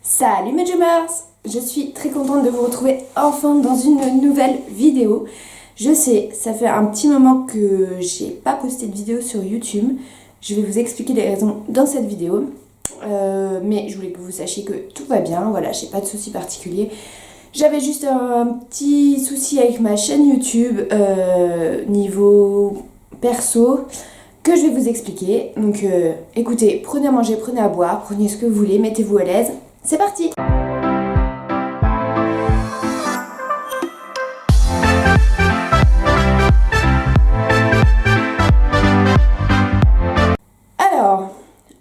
Salut mes Dreamers! Je suis très contente de vous retrouver enfin dans une nouvelle vidéo. Je sais, ça fait un petit moment que j'ai pas posté de vidéo sur YouTube. Je vais vous expliquer les raisons dans cette vidéo. Mais je voulais que vous sachiez que tout va bien, voilà, j'ai pas de soucis particuliers. J'avais juste un petit souci avec ma chaîne YouTube niveau perso que je vais vous expliquer. Donc écoutez, prenez à manger, prenez à boire, prenez ce que vous voulez, mettez-vous à l'aise. C'est parti! Alors,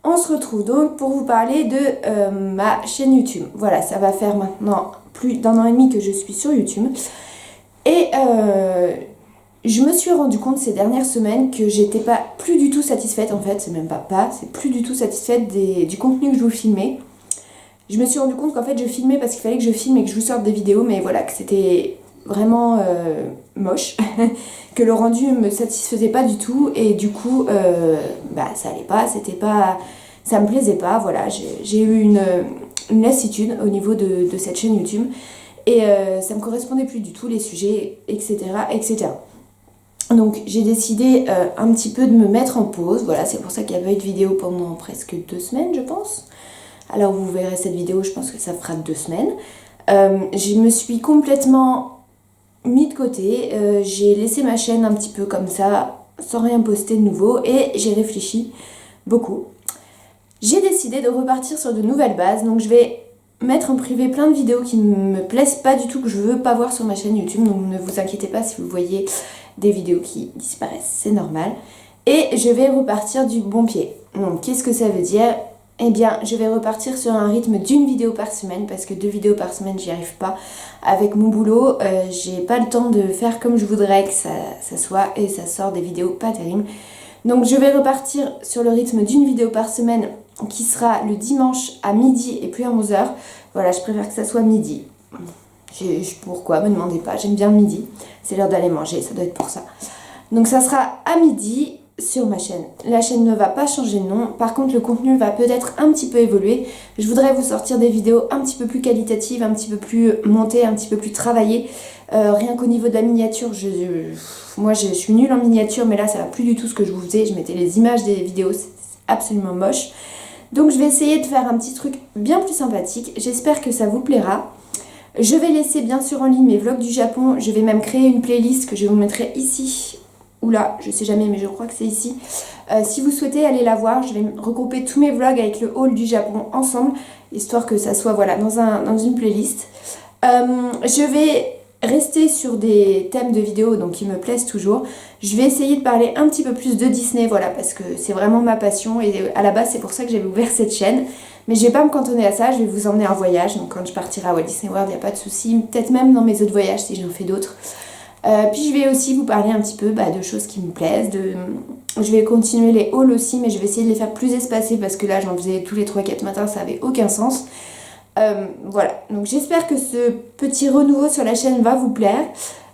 on se retrouve donc pour vous parler de ma chaîne YouTube. Voilà, ça va faire maintenant plus d'un an et demi que je suis sur YouTube. Et je me suis rendu compte ces dernières semaines que j'étais pas plus du tout satisfaite, en fait, c'est même pas, c'est plus du tout satisfaite du contenu que je vous filmais. Je me suis rendu compte qu'en fait je filmais parce qu'il fallait que je filme et que je vous sorte des vidéos, mais voilà, que c'était vraiment moche, que le rendu me satisfaisait pas du tout, et du coup, ça allait pas, ça me plaisait pas, voilà, j'ai eu une lassitude au niveau de cette chaîne YouTube, et ça me correspondait plus du tout, les sujets, etc., etc. Donc j'ai décidé un petit peu de me mettre en pause, voilà, c'est pour ça qu'il n'y a pas eu de vidéo pendant presque 2 semaines, je pense. Alors vous verrez cette vidéo, je pense que ça fera 2 semaines. Je me suis complètement mis de côté, j'ai laissé ma chaîne un petit peu comme ça, sans rien poster de nouveau, et j'ai réfléchi beaucoup. J'ai décidé de repartir sur de nouvelles bases, donc je vais mettre en privé plein de vidéos qui ne me plaisent pas du tout, que je veux pas voir sur ma chaîne YouTube, donc ne vous inquiétez pas si vous voyez des vidéos qui disparaissent, c'est normal. Et je vais repartir du bon pied. Donc qu'est-ce que ça veut dire ? Eh bien, je vais repartir sur un rythme d'une vidéo par semaine, parce que 2 vidéos par semaine, j'y arrive pas. Avec mon boulot, j'ai pas le temps de faire comme je voudrais que ça soit, et ça sort des vidéos pas terribles. Donc je vais repartir sur le rythme d'une vidéo par semaine, qui sera le dimanche à midi et puis à 11h. Voilà, je préfère que ça soit midi. Pourquoi ? Me demandez pas, j'aime bien midi. C'est l'heure d'aller manger, ça doit être pour ça. Donc ça sera à midi sur ma chaîne. La chaîne ne va pas changer de nom, par contre le contenu va peut-être un petit peu évoluer. Je voudrais vous sortir des vidéos un petit peu plus qualitatives, un petit peu plus montées, un petit peu plus travaillées. Rien qu'au niveau de la miniature, moi je suis nulle en miniature, mais là ça va plus du tout ce que je vous faisais. Je mettais les images des vidéos, c'est absolument moche. Donc je vais essayer de faire un petit truc bien plus sympathique. J'espère que ça vous plaira. Je vais laisser bien sûr en ligne mes vlogs du Japon. Je vais même créer une playlist que je vous mettrai ici. Oula, je sais jamais, mais je crois que c'est ici. Si vous souhaitez aller la voir, je vais regrouper tous mes vlogs avec le haul du Japon ensemble, histoire que ça soit voilà, dans une playlist. Je vais rester sur des thèmes de vidéos donc qui me plaisent toujours. Je vais essayer de parler un petit peu plus de Disney, voilà, parce que c'est vraiment ma passion, et à la base c'est pour ça que j'avais ouvert cette chaîne. Mais je vais pas me cantonner à ça, je vais vous emmener en voyage, donc quand je partirai à Walt Disney World, il n'y a pas de souci, peut-être même dans mes autres voyages si j'en fais d'autres. Puis je vais aussi vous parler un petit peu de choses qui me plaisent. Je vais continuer les hauls aussi, mais je vais essayer de les faire plus espacés, parce que là j'en faisais tous les 3-4 matins, ça avait aucun sens. Voilà, donc j'espère que ce petit renouveau sur la chaîne va vous plaire.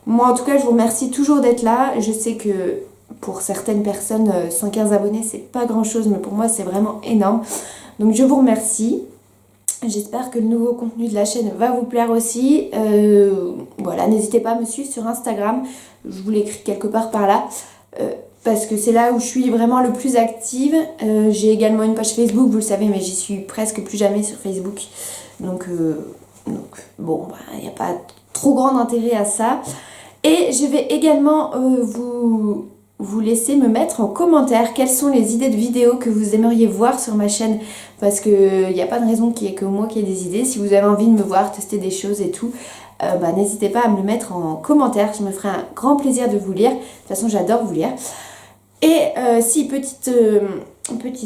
Moi en tout cas je vous remercie toujours d'être là. Je sais que pour certaines personnes 115 abonnés c'est pas grand chose, mais pour moi c'est vraiment énorme. Donc je vous remercie. J'espère que le nouveau contenu de la chaîne va vous plaire aussi. Voilà, n'hésitez pas à me suivre sur Instagram. Je vous l'écris quelque part par là. Parce que c'est là où je suis vraiment le plus active. J'ai également une page Facebook, vous le savez, mais j'y suis presque plus jamais sur Facebook. Donc bon, il n'y a pas trop grand intérêt à ça. Et je vais également vous laisser me mettre en commentaire quelles sont les idées de vidéos que vous aimeriez voir sur ma chaîne, parce qu'il n'y a pas de raison qu'il n'y ait que moi qui ai des idées. Si vous avez envie de me voir tester des choses et tout, n'hésitez pas à me le mettre en commentaire, je me ferai un grand plaisir de vous lire. De toute façon j'adore vous lire. Et si petite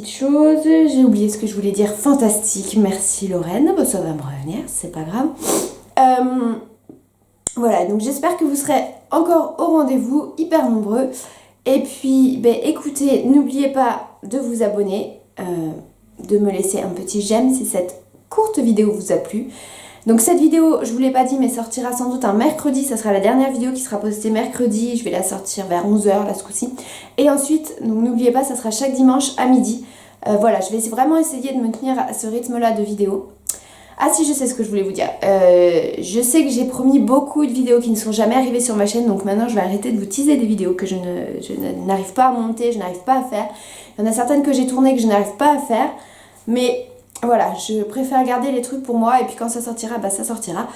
chose, j'ai oublié ce que je voulais dire. Fantastique, merci Lorraine, ça va me revenir, c'est pas grave. Voilà, donc j'espère que vous serez encore au rendez-vous, hyper nombreux. Et puis, écoutez, n'oubliez pas de vous abonner, de me laisser un petit j'aime si cette courte vidéo vous a plu. Donc cette vidéo, je vous l'ai pas dit, mais sortira sans doute un mercredi. Ça sera la dernière vidéo qui sera postée mercredi. Je vais la sortir vers 11h là ce coup-ci. Et ensuite, donc n'oubliez pas, ça sera chaque dimanche à midi. Voilà, je vais vraiment essayer de me tenir à ce rythme-là de vidéo. Ah si, je sais ce que je voulais vous dire. Je sais que j'ai promis beaucoup de vidéos qui ne sont jamais arrivées sur ma chaîne, donc maintenant je vais arrêter de vous teaser des vidéos que je n'arrive pas à monter, je n'arrive pas à faire. Il y en a certaines que j'ai tournées que je n'arrive pas à faire, mais voilà, je préfère garder les trucs pour moi et puis quand ça sortira, bah ça sortira.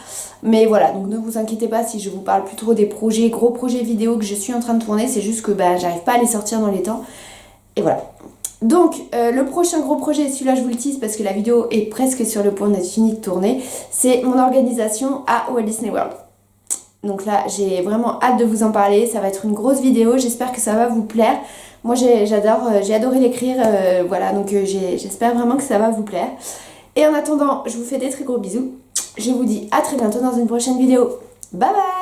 Mais voilà, donc ne vous inquiétez pas si je vous parle plus trop des projets, gros projets vidéo que je suis en train de tourner, c'est juste que bah j'arrive pas à les sortir dans les temps. Et voilà. Donc, le prochain gros projet, celui-là je vous le tease parce que la vidéo est presque sur le point d'être finie de tourner, c'est mon organisation à Walt Disney World. Donc là, j'ai vraiment hâte de vous en parler, ça va être une grosse vidéo, j'espère que ça va vous plaire. Moi j'adore, j'ai adoré l'écrire, voilà, donc j'espère vraiment que ça va vous plaire. Et en attendant, je vous fais des très gros bisous. Je vous dis à très bientôt dans une prochaine vidéo. Bye bye!